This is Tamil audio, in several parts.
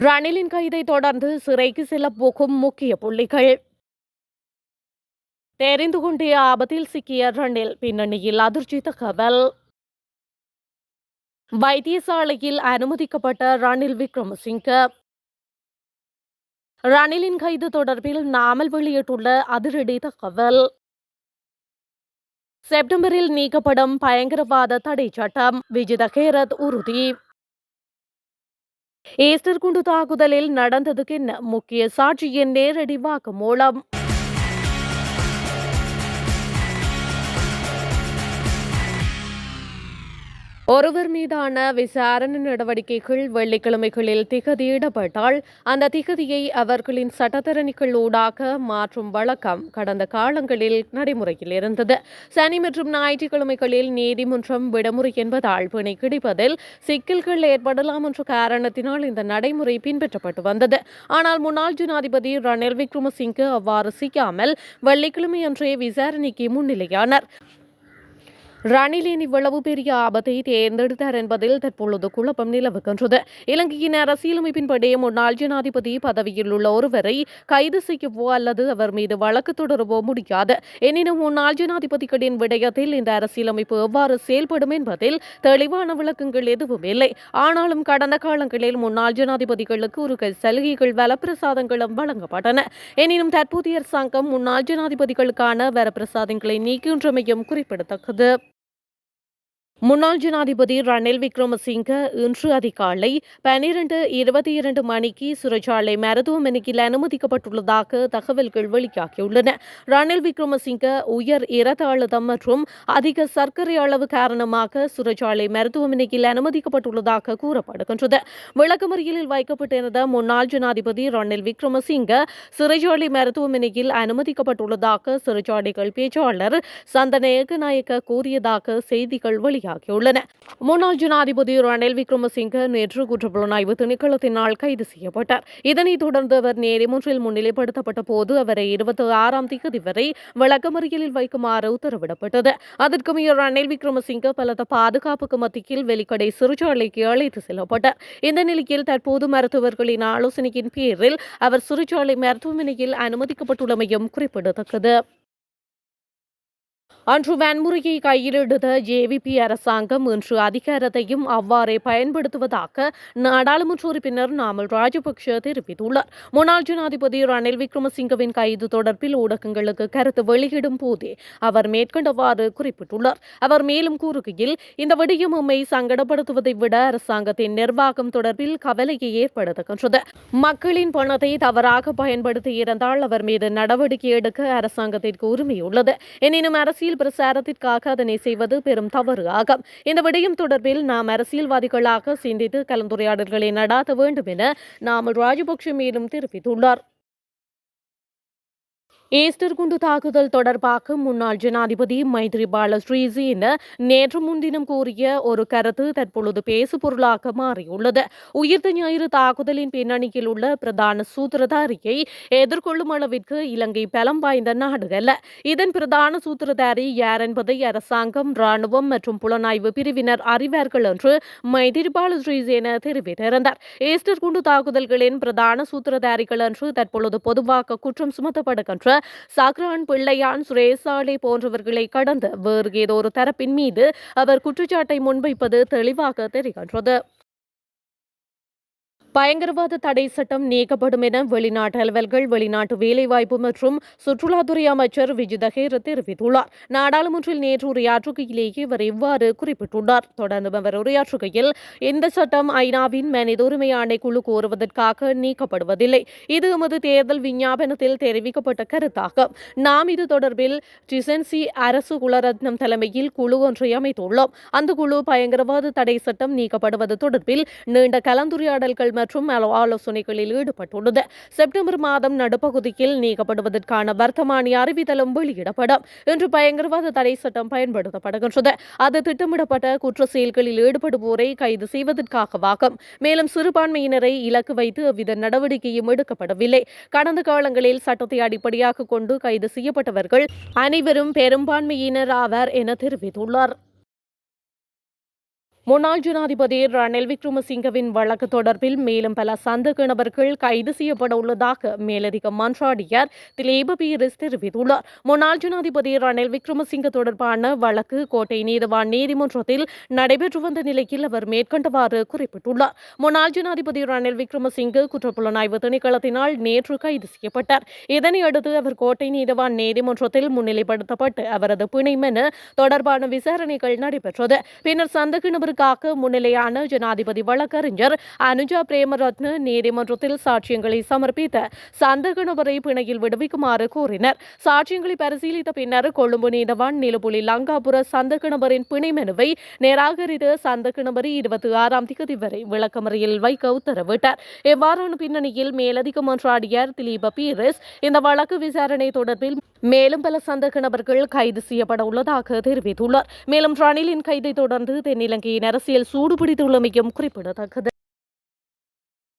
ரணிலின் கைதை தொடர்ந்து சிறைக்கு செல்ல போகும் முக்கிய புள்ளிகள். தெரிந்து கொண்டே ஆபத்தில் சிக்கிய ரணில், பின்னணியில் அதிர்ச்சி தகவல். வைத்தியசாலையில் அனுமதிக்கப்பட்ட ரணில் விக்ரமசிங்க. ரணிலின் கைது தொடர்பில் நாமல் வெளியிட்டுள்ள அதிரடி தகவல். செப்டம்பரில் நீக்கப்படும் பயங்கரவாத தடை சட்டம், விஜித கேரத் உறுதி. ஈஸ்டர் குண்டு தாக்குதலில் நடந்ததுக்கு என்ன முக்கிய சாட்சியின் நேரடி வாக்குமூலம். ஒருவர் மீதான விசாரணை நடவடிக்கைகள் வெள்ளிக்கிழமைகளில் திகதியிடப்பட்டால் அந்த திகதியை அவர்களின் சட்டத்தரணிகள் ஊடாக மாற்றும் வழக்கம் கடந்த காலங்களில் நடைமுறையில் இருந்தது. சனி மற்றும் ஞாயிற்றுக்கிழமைகளில் நீதிமன்றம் விடுமுறை என்பதால் பிணை கிடைப்பதில் சிக்கல்கள் ஏற்படலாம் என்ற காரணத்தினால் இந்த நடைமுறை பின்பற்றப்பட்டு வந்தது. ஆனால் முன்னாள் ஜனாதிபதி ரணில் விக்ரமசிங்க அவ்வாறு செய்யாமல் வெள்ளிக்கிழமை அன்றே விசாரணைக்கு முன்னிலையானார். ரணிலின் இவ்வளவு பெரிய ஆபத்தை தேர்ந்தெடுத்தார் என்பதில் தற்பொழுது குழப்பம் நிலவுகின்றது. இலங்கையின் அரசியலமைப்பின்படி முன்னாள் ஜனாதிபதி பதவியில் உள்ள ஒருவரை கைது செய்யவோ அல்லது அவர் மீது வழக்கு தொடரவோ முடியாது. எனினும் முன்னாள் ஜனாதிபதிகளின் விடயத்தில் இந்த அரசியலமைப்பு எவ்வாறு செயல்படும் என்பதில் தெளிவான விளக்கங்கள் எதுவும் இல்லை. ஆனாலும் கடந்த காலங்களில் முன்னாள் ஜனாதிபதிகளுக்கு ஒரு சலுகைகள் வரப்பிரசாதங்களும் வழங்கப்பட்டன. எனினும் தற்போதைய அரசாங்கம் முன்னாள் ஜனாதிபதிகளுக்கான வரப்பிரசாதங்களை நீக்கின்றமையும் குறிப்பிடத்தக்கது. முன்னாள் ஜனாதிபதி ரணில் விக்ரமசிங்க இன்று அதிகாலை 12:22 மணிக்கு சிறைச்சாலை மருத்துவமனையில் அனுமதிக்கப்பட்டுள்ளதாக தகவல்கள் வெளியாகியுள்ளன. ரணில் விக்ரமசிங்க உயர் இரத்த அழுத்தம் மற்றும் அதிக சர்க்கரை அளவு காரணமாக சிறைச்சாலை மருத்துவமனையில் அனுமதிக்கப்பட்டுள்ளதாக கூறப்படுகின்றது. விளக்கமறியலில் வைக்கப்பட்டிருந்த முன்னாள் ஜனாதிபதி ரணில் விக்ரமசிங்க சிறைச்சாலை மருத்துவமனையில் அனுமதிக்கப்பட்டுள்ளதாக சிறைச்சாலைகள் பேச்சாளர் சந்தன ஏகநாயக்க கூறியதாக செய்திகள் வெளியாகியுள்ளன. முன்னாள் ஜனாதிபதி ரணில் விக்ரமசிங்க நேற்று குற்றப்புலனாய்வு திணைக்களத்தினால் கைது செய்யப்பட்டார். இதனைத் தொடர்ந்து அவர் நீதிமன்றில் முன்னிலைப்படுத்தப்பட்ட போது அவரை 26ஆம் தேதி வரை விளக்கமறியலில் வைக்குமாறு உத்தரவிடப்பட்டது. அதற்குமைய ரணில் விக்ரமசிங்க பலத்த பாதுகாப்புக்கு மத்தியில் வெலிக்கடை சிறைச்சாலைக்கு அழைத்து செல்லப்பட்டார். இந்த நிலையில் தற்போது மருத்துவர்களின் ஆலோசனையின் பேரில் அவர் சிறைச்சாலை மருத்துவமனையில் அனுமதிக்கப்பட்டுள்ளமையும் குறிப்பிடத்தக்கது. அன்று வன்முறையை கையில் எடுத்த ஜேவிபி அரசாங்கம் இன்று அதிகாரத்தையும் அவ்வாறே பயன்படுத்துவதாக நாடாளுமன்ற உறுப்பினர் நாமல் ராஜபக்ஷ தெரிவித்துள்ளார். முன்னாள் ஜனாதிபதி ரணில் விக்ரமசிங்கவின் கைது தொடர்பில் ஊடகங்களுக்கு கருத்து வெளியிடும் போதே அவர் மேற்கண்டவாறு குறிப்பிட்டுள்ளார். அவர் மேலும் கூறுகையில், இந்த விடயம் உம்மை சங்கடப்படுத்துவதை விட அரசாங்கத்தின் நிர்வாகம் தொடர்பில் கவலையை ஏற்படுத்துகின்றது. மக்களின் பணத்தை தவறாக பயன்படுத்தியிருந்தால் அவர் மீது நடவடிக்கை எடுக்க அரசாங்கத்திற்கு உரிமை உள்ளது. எனினும் அரசியல் பிரசாரத்திற்காக அதனை செய்வது பெரும் தவறு ஆகும். இந்த விடயம் தொடர்பில் நாம் அரசியல்வாதிகளாக சிந்தித்து கலந்துரையாடல்களை நடாத்த வேண்டும் என நாமல் ராஜபக்ஷ மேலும் தெரிவித்துள்ளார். ஈஸ்டர் குண்டு தாக்குதல் தொடர்பாக முன்னாள் ஜனாதிபதி மைத்ரிபால சிறிசேன நேற்று முன்தினம் கூறிய ஒரு கருத்து தற்பொழுது பேசுபொருளாக மாறியுள்ளது. உயிர்த்த ஞாயிறு தாக்குதலின் பின்னணியில் உள்ள பிரதான சூத்திரதாரியை எதிர்கொள்ளும் அளவிற்கு இலங்கை பலம் வாய்ந்த நாடு அல்ல. இதன் பிரதான சூத்திரதாரி யார் என்பதை அரசாங்கம், ராணுவம் மற்றும் புலனாய்வு பிரிவினர் அறிவார்கள் என்று மைத்ரிபால சிறிசேன தெரிவித்திருந்தார். ஈஸ்டர் குண்டு தாக்குதல்களின் பிரதான சூத்திரதாரிகள் என்று தற்பொழுது பொதுவாக குற்றம் சுமத்தப்படுகின்ற சக்ரான், பிள்ளையான், சுரேசாலை போன்றவர்களை கடந்து வேறு ஏதோ ஒரு தரப்பின் மீது அவர் குற்றச்சாட்டை முன்வைப்பது தெளிவாக தெரிகின்றது. பயங்கரவாத தடை சட்டம் நீக்கப்படும் என வெளிநாட்டு அலுவல்கள், வெளிநாட்டு வேலைவாய்ப்பு மற்றும் சுற்றுலாத்துறை அமைச்சர் விஜித கேரத் தெரிவித்துள்ளார். நாடாளுமன்றில் நேற்று உரையாற்றுகையிலேயே அவர் இவ்வாறு குறிப்பிட்டுள்ளார். தொடர்ந்து அவர் உரையாற்றுகையில், இந்த சட்டம் ஐநாவின் மனித உரிமை ஆணைக்குழு கோருவதற்காக நீக்கப்படுவதில்லை. இது எமது தேர்தல் விஞ்ஞாபனத்தில் தெரிவிக்கப்பட்ட கருத்தாகும். நாம் இது தொடர்பில் டிசன்சி அரசு குலரத்னம் தலைமையில் குழு ஒன்றை அமைத்துள்ளோம். அந்த குழு பயங்கரவாத தடை சட்டம் நீக்கப்படுவது தொடர்பில் நீண்ட கலந்துரையாடல்கள் மற்றும் ஆலோசனைகளில் ஈடுபட்டுள்ளது. செப்டம்பர் மாதம் நடுப்பகுதியில் நீக்கப்படுவதற்கான வர்த்தமானி அறிவித்தலும் வெளியிடப்படும். இன்று பயங்கரவாத தடை சட்டம் பயன்படுத்தப்படுகின்றது. அது திட்டமிடப்பட்ட குற்ற செயல்களில் ஈடுபடுவோரை கைது செய்வதற்காகவாகும். மேலும் சிறுபான்மையினரை இலக்கு வைத்து எவ்வித நடவடிக்கையும் எடுக்கப்படவில்லை. கடந்த காலங்களில் சட்டத்தை அடிப்படையாக கொண்டு கைது செய்யப்பட்டவர்கள் அனைவரும் பெரும்பான்மையினர் ஆவார் என தெரிவித்துள்ளார். முன்னாள் ஜனாதிபதி ரணில் விக்ரமசிங்கவின் வழக்கு தொடர்பில் மேலும் பல சந்தேக நபர்கள் கைது செய்யப்பட உள்ளதாக மேலதிக மன்றாடியார் திலீப பீரிஸ் தெரிவித்துள்ளார். முன்னாள் ஜனாதிபதி ரணில் விக்ரமசிங்க தொடர்பான வழக்கு கோட்டை நீதவான் நீதிமன்றத்தில் நடைபெற்று வந்த நிலையில் அவர் மேற்கண்டவாறு குறிப்பிட்டுள்ளார். முன்னாள் ஜனாதிபதி ரணில் விக்ரமசிங்க குற்றப்புலனாய்வு திணைக்களத்தினால் நேற்று கைது செய்யப்பட்டார். இதனையடுத்து அவர் கோட்டை நீதவான் நீதிமன்றத்தில் முன்னிலைப்படுத்தப்பட்டு அவரது பிணை மனு தொடர்பான விசாரணைகள் நடைபெற்றது. பின்னர் சந்தேக நபர் முன்னிலையான ஜனாதிபதி வழக்கறிஞர் அனுஜா பிரேமரத்ன நீதிமன்றத்தில் சாட்சியங்களை சமர்ப்பித்த சந்தேக நபரை பிணையில் விடுவிக்குமாறு கோரினர். சாட்சியங்களை பரிசீலித்த பின்னர் கொழும்பு நீதவான் நிலுப்புலி லங்காபுர சந்தேக நபரின் பிணை மனுவை நிராகரித்து சந்தேக நபரை 26ஆம் தேதி வரை விளக்கமறியலில் வைக்க உத்தரவிட்டார். இவ்வாறான பின்னணியில் மேலதிக மன்றாடியார் திலீப பீரிஸ் இந்த வழக்கு விசாரணை தொடர்பில் மேலும் பல சந்தேக நபர்கள் கைது செய்யப்பட உள்ளதாக தெரிவித்துள்ளார். மேலும் ரணிலின் கைதை தொடர்ந்து தென்னிலங்கையின் அரசியல் சூடுபிடித்துள்ளமையும் குறிப்பிடத்தக்கது.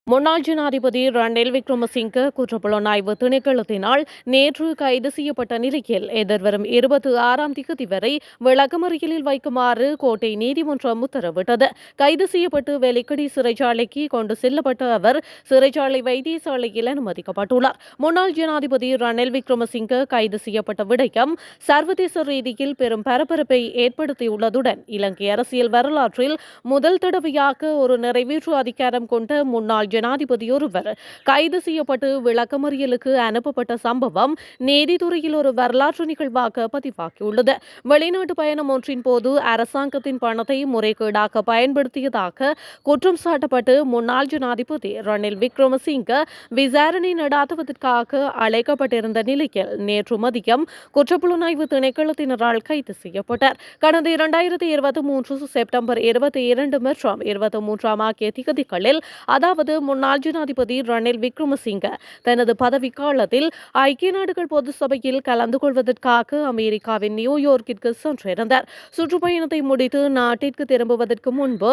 முன்னாள் ஜனாதிபதி ரணில் விக்ரமசிங்க குற்றப்புலனாய்வு திணைக்களத்தினால் நேற்று கைது செய்யப்பட்ட நிலையில் எதிர்வரும் 26ஆம் தேதி வரை விளக்கமறியலில் வைக்குமாறு கோட்டை நீதிமன்றம் உத்தரவிட்டது. கைது செய்யப்பட்டு வெலிக்கடி சிறைச்சாலைக்கு கொண்டு செல்லப்பட்ட அவர் சிறைச்சாலை வைத்தியசாலையில் அனுமதிக்கப்பட்டுள்ளார். முன்னாள் ஜனாதிபதி ரணில் விக்ரமசிங்க கைது செய்யப்பட்ட விடயம் சர்வதேச ரீதியில் பெரும் பரபரப்பை ஏற்படுத்தியுள்ளதுடன் இலங்கை அரசியல் வரலாற்றில் முதல் தடவையாக ஒரு நிறைவேற்று அதிகாரம் கொண்ட முன்னாள் ஜனாதிபதி ஒருவர் கைது செய்யப்பட்டு விளக்கமறியலுக்கு அனுப்பப்பட்ட சம்பவம் நீதித்துறையில் ஒரு வரலாற்று நிகழ்வாக பதிவாகியுள்ளது. வெளிநாட்டு பயணம் ஒன்றின் போது அரசாங்கத்தின் பணத்தை முறைகேடாக பயன்படுத்தியதாக குற்றம் சாட்டப்பட்டு முன்னாள் ஜனாதிபதி ரணில் விக்ரமசிங்க விசாரணை நடாத்துவதற்காக அழைக்கப்பட்டிருந்த நிலையில் நேற்று மதியம் குற்றப்புலனாய்வு திணைக்களத்தினரால் கைது செய்யப்பட்டார். கடந்த 2023 செப்டம்பர் 22 மற்றும் 23 ஆகிய திகதிகளில் அதாவது முன்னாள் ஜனாதிபதி ரணில் விக்ரமசிங்க தனது பதவிக்காலத்தில் ஐக்கிய நாடுகள் பொது சபையில் கலந்து கொள்வதற்காக அமெரிக்காவின் நியூயார்க்கிற்கு சென்றிருந்தார். சுற்றுப்பயணத்தை முடித்து நாட்டிற்கு திரும்புவதற்கு முன்பு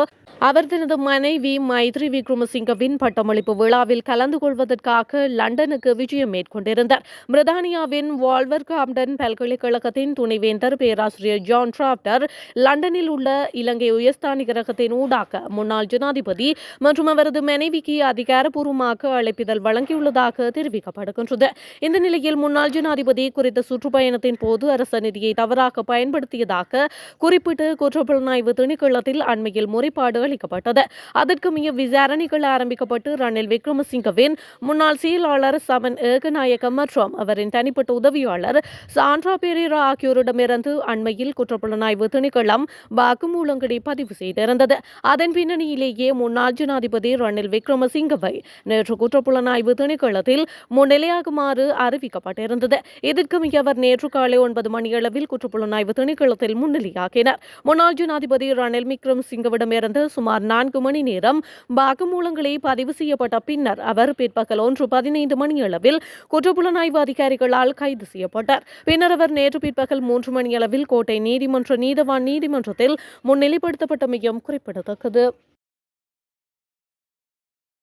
அவர் தனது மனைவி மைத்ரி விக்ரமசிங்கவின் பட்டமளிப்பு விழாவில் கலந்து கொள்வதற்காக லண்டனுக்கு விஜயம் மேற்கொண்டிருந்தார். பிரித்தானியாவின் வால்வர்ஹாம்ப்டன் பல்கலைக்கழகத்தின் துணைவேந்தர் பேராசிரியர் ஜான் டிராப்டர் லண்டனில் உள்ள இலங்கை உயர்ஸ்தானிகரகத்தின் ஊடாக முன்னாள் ஜனாதிபதி மற்றும் அவரது மனைவிக்கு அதிகாரப்பூர்வமாக அழைப்பிதழ் வழங்கியுள்ளதாக தெரிவிக்கப்படுகின்றது. இந்த நிலையில் முன்னாள் ஜனாதிபதி குறித்த சுற்றுப்பயணத்தின் போது அரச நிதியை தவறாக பயன்படுத்தியதாக குறிப்பிட்டு குற்றப்புலனாய்வு திணைக்களத்தில் அண்மையில் முறைப்பாடு அளிக்கப்பட்டது. அதற்குமைய விசாரணைகள் ஆரம்பிக்கப்பட்டு ரணில் விக்ரமசிங்கவின் முன்னாள் செயலாளர் சமன் ஏகநாயகம் மற்றும் அவரின் தனிப்பட்ட உதவியாளர் சாண்ட்ரா பெரேரா ஆகியோரிடமிருந்து அண்மையில் குற்றப்புலனாய்வு திணைக்களம் வாக்குமூலங்களை பதிவு செய்திருந்தது. அதன் பின்னணியிலேயே முன்னாள் ஜனாதிபதி ரணில் விக்ரமசிங்கவை நேற்று குற்றப்புலனாய்வு திணைக்களத்தில் முன்னிலையாகுமாறு அறிவிக்கப்பட்டிருந்தது. இதற்குமைய அவர் நேற்று காலை 9 மணியளவில் குற்றப்புலனாய்வு திணைக்களத்தில் முன்னிலையாகினார். முன்னாள் ஜனாதிபதி ரணில் விக்ரமசிங்கவிடமிருந்து சுமார் 4 மணி நேரம் வாக்குமூலங்களை பதிவு செய்யப்பட்ட பின்னர் அவர் பிற்பகல் 1:15 மணியளவில் குற்றப்புலனாய்வு அதிகாரிகளால் கைது செய்யப்பட்டார். பின்னர் அவர் நேற்று பிற்பகல் 3 மணியளவில் கோட்டை நீதிமன்ற நீதவான் நீதிமன்றத்தில் முன்னிலைப்படுத்தப்பட்டமையும் குறிப்பிடத்தக்கது.